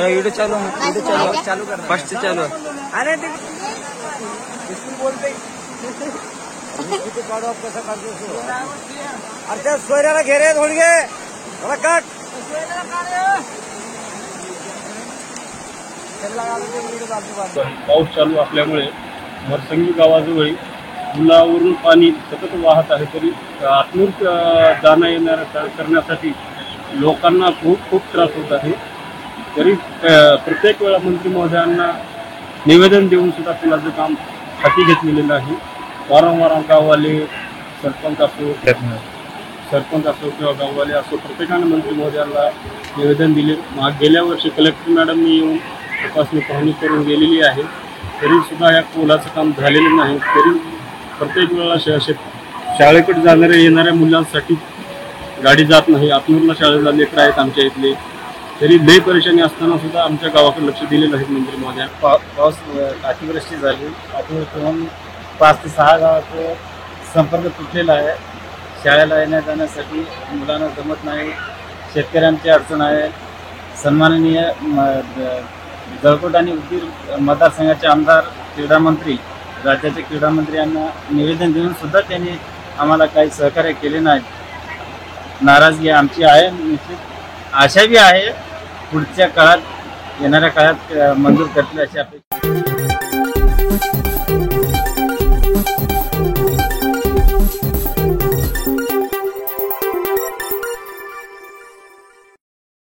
Video चालू कर first चालू अरे ते बोलते काढू कसं करतो अरे त्या सोयऱ्याला घे रे थोडगे मला काट पाऊस चालू असल्यामुळे मरसंगी गावाजवळ पुलावरून पाणी सतत वाहत आहे, तरी आतनूर जाणं येणार करण्यासाठी लोकांना खूप त्रास होत आहे। तरी प्रत्येक वेळा मंत्री महोदयांना निवेदन देऊन सुद्धा पुलाचं काम हाती घेतलेलं आहे। वारंवार गाववाले सरपंच असो किंवा गाववाले असो प्रत्येकाने मंत्री महोदयांना निवेदन दिले। गेल्या वर्षी कलेक्टर मॅडमनी येऊन तपासणी पाहणी करून गेलेली आहे, तरी सुद्धा या पुलाचं काम झालेलं नाही। तरी प्रत्येक वेळेला शाळेकडे जाणाऱ्या येणाऱ्या मुलांसाठी गाडी जात नाही। आतनूरला शाळेला लेकरं आहेत आमच्या इथले, तरी लई परेशानी असताना सुद्धा आमच्या गावाकडे लक्ष दिले नाही मंत्री महोदया। पाऊस अतिवृष्टी झाली, अतिवृष्टीहून 5 ते 6 गावाचा संपर्क तुटलेला आहे। शाळेला येण्या जाण्यासाठी मुलांना जमत नाही, शेतकऱ्यांची अडचण आहे। सन्माननीय जळकोट आणि उदगीर मतदारसंघाचे आमदार क्रीडा मंत्री, राज्याचे क्रीडा मंत्री यांना निवेदन देऊन सुद्धा त्यांनी आम्हाला काही सहकार्य केले नाही। नाराजगी आमची आहे, निश्चित आशा बी आहे पुढच्या काळात येणाऱ्या काळात मंजूर करतील अशी अपेक्षा।